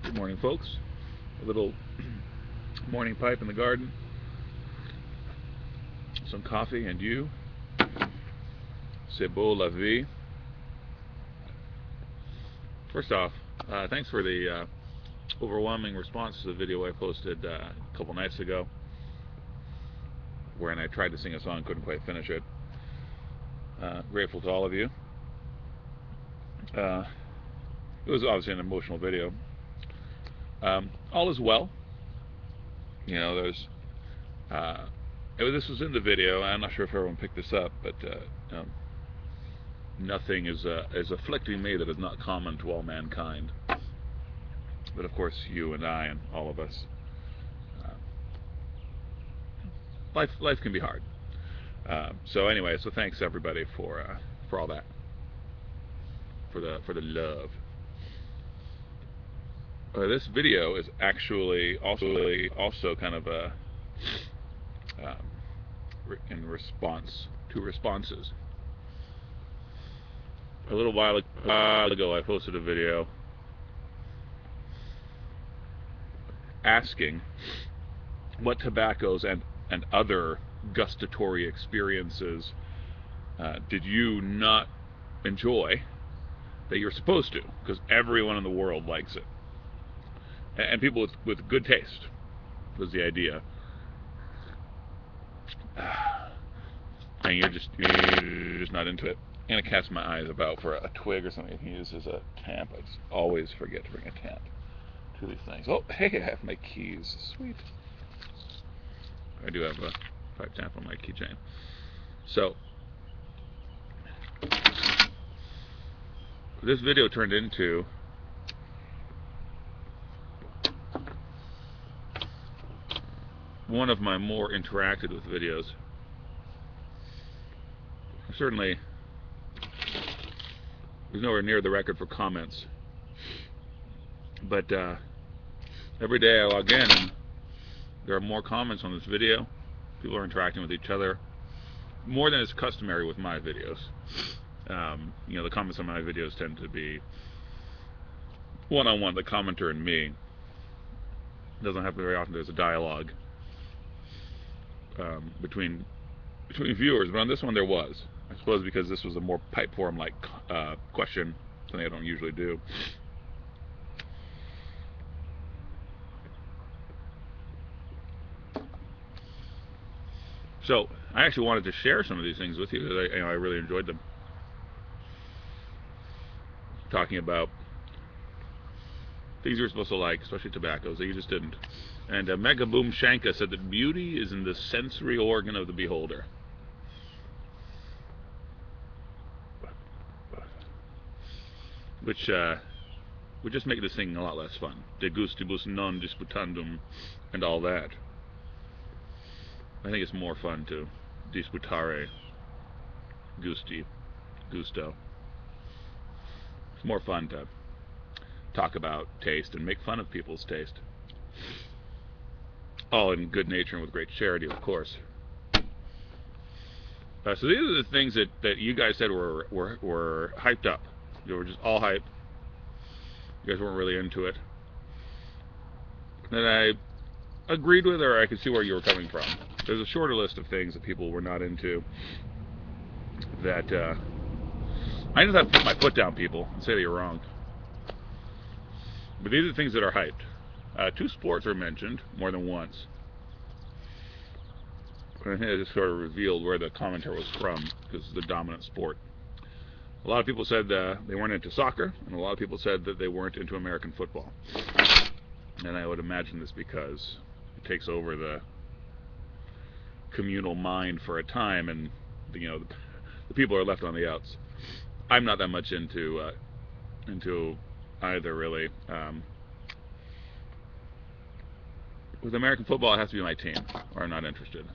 Good morning, folks. A little morning pipe in the garden, some coffee, and you. C'est beau la vie. First off, thanks for the overwhelming response to the video I posted a couple nights ago, wherein I tried to sing a song, couldn't quite finish it. Grateful to all of you. It was obviously an emotional video. All is well. You know, there's this was in the video. I'm not sure if everyone picked this up, but nothing is afflicting me that is not common to all mankind. But of course, you and I and all of us, life can be hard. So anyway, so thanks everybody for all that, for the love. This video is actually also kind of a in response to responses. A little while ago, I posted a video asking what tobaccos and other gustatory experiences did you not enjoy that you're supposed to, because everyone in the world likes it. And people with good taste was the idea. And you're just not into it. I'm gonna cast my eyes about for a twig or something I can use as a tamp. I just always forget to bring a tamp to these things. Oh, hey, I have my keys. Sweet. I do have a pipe tamp on my keychain. So this video turned into one of my more interacted with videos. Certainly, there's nowhere near the record for comments, but every day I log in and there are more comments on this video. People are interacting with each other more than is customary with my videos. You know, the comments on my videos tend to be one-on-one, the commenter and me. It doesn't happen very often. There's a dialogue between viewers, but on this one there was. I suppose because this was a more pipe form like question, something I don't usually do. So I actually wanted to share some of these things with you because I really enjoyed them. Talking about things you're supposed to like, especially tobaccos that you just didn't. And Mega Boom Shanka said that beauty is in the sensory organ of the beholder. Which would just make this thing a lot less fun. De Gustibus Disputandum and all that. I think it's more fun to disputare gusto. It's more fun to talk about taste and make fun of people's taste. All in good nature and with great charity, of course. So these are the things that you guys said were hyped up. They were just all hype. You guys weren't really into it. And I agreed with, or I could see where you were coming from. There's a shorter list of things that people were not into that I just have to put my foot down, people, and say that you're wrong. But these are things that are hyped. Two sports are mentioned more than once. And I think it just sort of revealed where the commenter was from, because it's the dominant sport. A lot of people said they weren't into soccer, and a lot of people said that they weren't into American football. And I would imagine this because it takes over the communal mind for a time, and the people are left on the outs. I'm not that much into either, really. With American football, it has to be my team, or I'm not interested.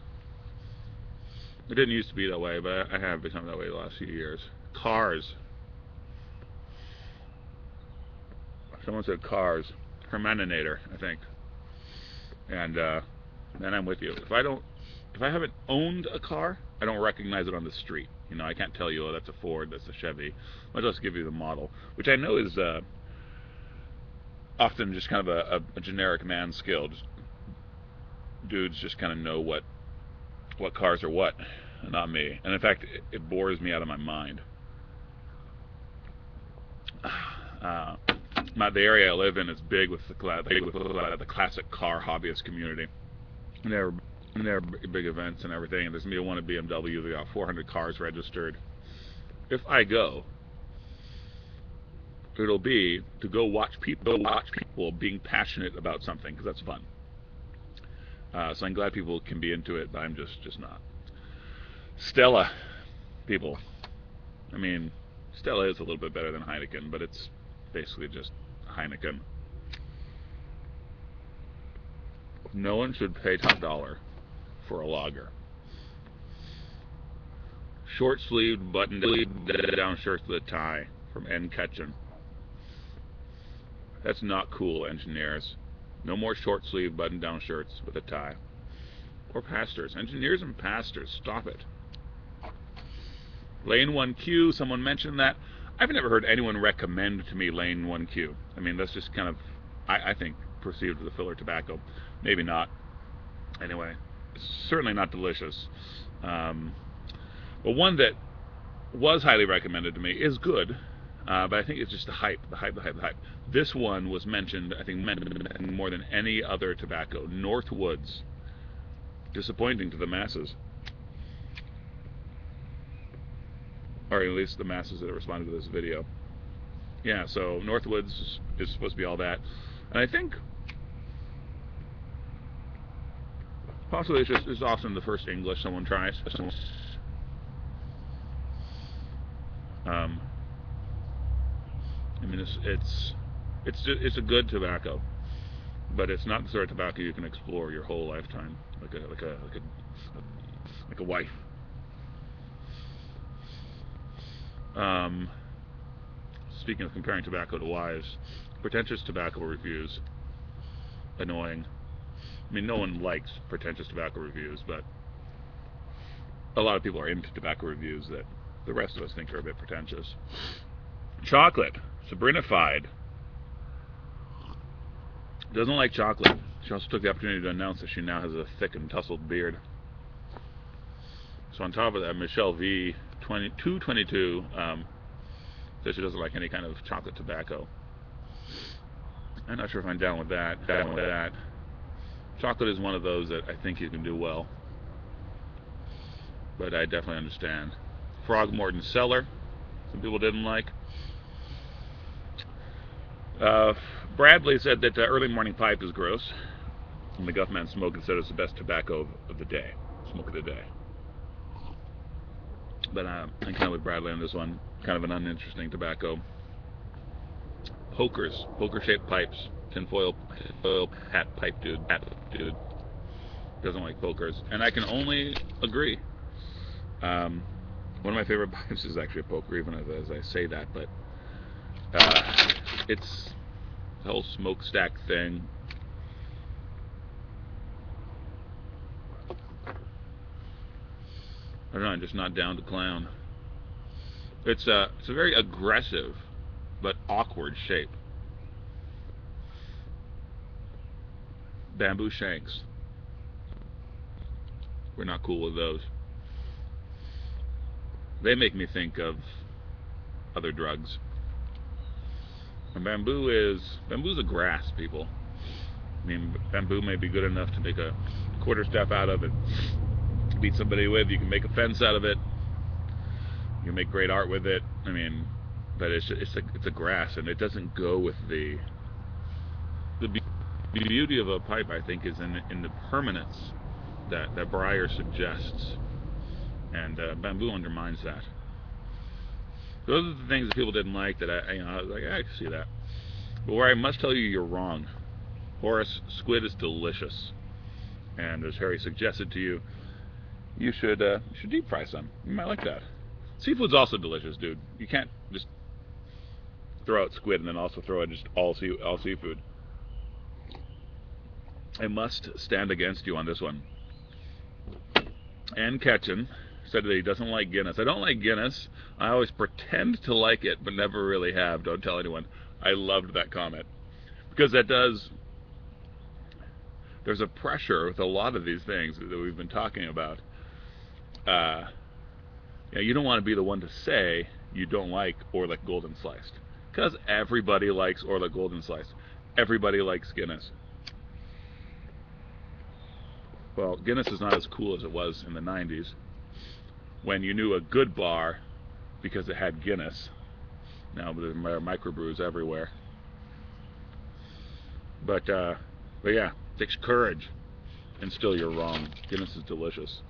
It didn't used to be that way, but I have become that way the last few years. Cars. Someone said cars. Hermaninator, I think. And then I'm with you. If I haven't owned a car, I don't recognize it on the street. You know, I can't tell you, oh, that's a Ford, that's a Chevy. I'll just give you the model, which I know is often just kind of a generic man skill. Dudes just kind of know what cars are what, not me. And in fact, it bores me out of my mind. The area I live in is big with the classic car hobbyist community. And they're big events and everything. And there's gonna be one at BMW. They got 400 cars registered. If I go, it'll be to go watch people being passionate about something, because that's fun. So I'm glad people can be into it, but I'm just not. Stella, people. I mean, Stella is a little bit better than Heineken, but it's basically just Heineken. No one should pay top dollar for a lager. Short-sleeved, button-down shirts with a tie from N. Ketchen. That's not cool, engineers. No more short-sleeved, button-down shirts with a tie. Or pastors. Engineers and pastors, stop it. Lane 1Q, someone mentioned that. I've never heard anyone recommend to me Lane 1Q. I mean, that's just kind of, I think, perceived as a filler tobacco. Maybe not. Anyway, it's certainly not delicious. But one that was highly recommended to me is good, but I think it's just the hype. This one was mentioned, I think, more than any other tobacco. Northwoods. Disappointing to the masses. Or at least the masses that have responded to this video. Yeah, so Northwoods is supposed to be all that. And I think possibly it's often the first English someone tries. I mean, it's a good tobacco, but it's not the sort of tobacco you can explore your whole lifetime, like a wife. Speaking of comparing tobacco to wives, pretentious tobacco reviews, annoying. I mean, no one likes pretentious tobacco reviews, but a lot of people are into tobacco reviews that the rest of us think are a bit pretentious. Chocolate, Sabrina-fied. Doesn't like chocolate. She also took the opportunity to announce that she now has a thick and tousled beard. So on top of that, Michelle V 222 says she doesn't like any kind of chocolate tobacco. I'm not sure if I'm down with that. Chocolate is one of those that I think you can do well, but I definitely understand. Frogmorton Cellar, some people didn't like. Bradley said that early morning pipe is gross, and the Guffman Smoke said it's the best tobacco of the day, smoke of the day. But I'm kind of with Bradley on this one. Kind of an uninteresting tobacco. Pokers, poker-shaped pipes, tinfoil hat pipe dude. Doesn't like pokers, and I can only agree. One of my favorite pipes is actually a poker, even as I say that. But it's the whole smokestack thing. I don't know, I'm just not down to clown. It's a very aggressive but awkward shape. Bamboo shanks. We're not cool with those. They make me think of other drugs. And bamboo's a grass, people. I mean, bamboo may be good enough to make a quarter staff out of it, beat somebody with. You can make a fence out of it. You can make great art with it. I mean, but it's a grass, and it doesn't go with the beauty of a pipe. I think is in the permanence that briar suggests, and bamboo undermines that. Those are the things that people didn't like. That I was like, I can see that. But where I must tell you, you're wrong. Horace, squid is delicious, and as Harry suggested to you, you should deep fry some. You might like that. Seafood's also delicious, dude. You can't just throw out squid and then also throw out just all seafood. I must stand against you on this one. Ann Ketchen said that he doesn't like Guinness. I don't like Guinness. I always pretend to like it, but never really have. Don't tell anyone. I loved that comment. because that does. There's a pressure with a lot of these things that we've been talking about. You don't want to be the one to say you don't like Orlik Golden Sliced, because everybody likes Orlik Golden Sliced. Everybody likes Guinness. Well, Guinness is not as cool as it was in the 90s, when you knew a good bar because it had Guinness. Now there are microbrews everywhere. But yeah, it takes courage, and still you're wrong. Guinness is delicious.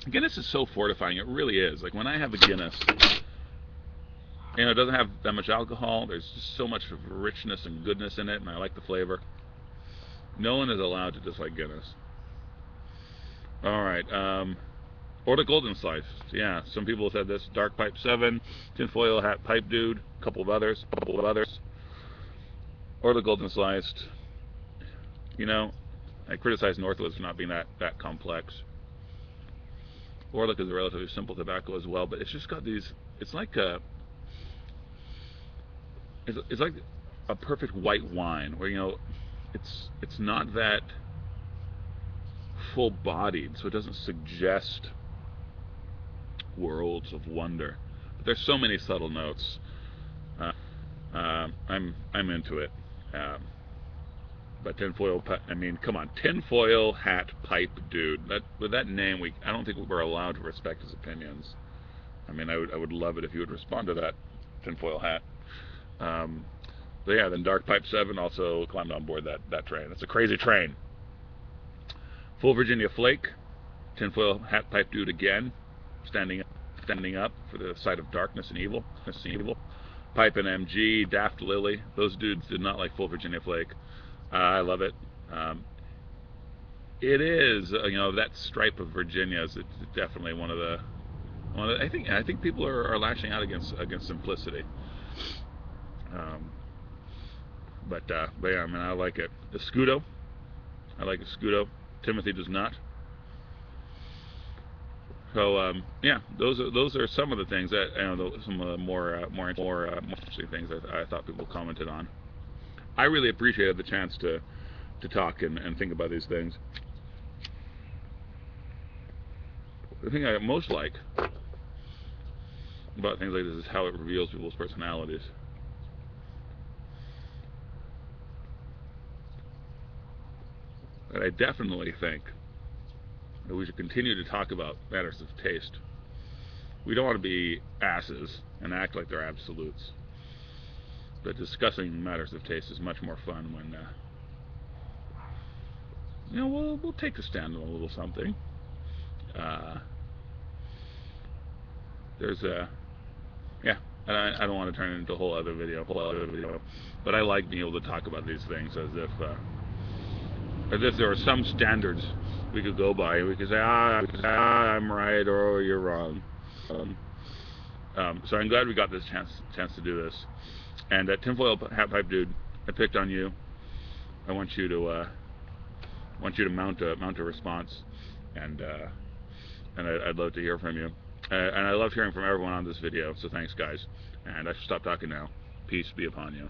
Guinness is so fortifying. It really is. Like when I have a Guinness, it doesn't have that much alcohol. There's just so much richness and goodness in it, and I like the flavor. No one is allowed to dislike Guinness. All right. Or the Golden Slice. Yeah, some people said this. Dark Pipe 7, Tinfoil Hat Pipe Dude, a couple of others. Or the Golden Sliced. I criticize Northwoods for not being that complex. Orlik is a relatively simple tobacco as well, but it's just got these. It's like it's like a perfect white wine, where it's not that full-bodied, so it doesn't suggest worlds of wonder. But there's so many subtle notes. I'm into it. But tinfoil, come on, Tinfoil Hat Pipe Dude. With that name, I don't think we're allowed to respect his opinions. I would love it if you would respond to that, Tinfoil Hat. But yeah, then Dark Pipe 7 also climbed on board that train. It's a crazy train. Full Virginia Flake, Tinfoil Hat Pipe Dude again, standing up for the side of darkness and evil. Pipe and MG, Daft Lily. Those dudes did not like Full Virginia Flake. I love it. It is, that stripe of Virginia is definitely one of the. I think people are lashing out against simplicity. But yeah, I like it. Escudo. I like Escudo. Timothy does not. So yeah, those are some of the things that some of the more interesting things I thought people commented on. I really appreciated the chance to talk and think about these things. The thing I most like about things like this is how it reveals people's personalities. And I definitely think that we should continue to talk about matters of taste. We don't want to be asses and act like they're absolutes. But discussing matters of taste is much more fun when, we'll take a stand on a little something. Yeah, and I don't want to turn it into a whole other video, but I like being able to talk about these things as if there are some standards we could go by. We could say, I'm right, or you're wrong. So I'm glad we got this chance to do this. And that Tinfoil Hat Pipe Dude, I picked on you. I want you to mount a response, and I'd love to hear from you. And I love hearing from everyone on this video. So thanks, guys. And I should stop talking now. Peace be upon you.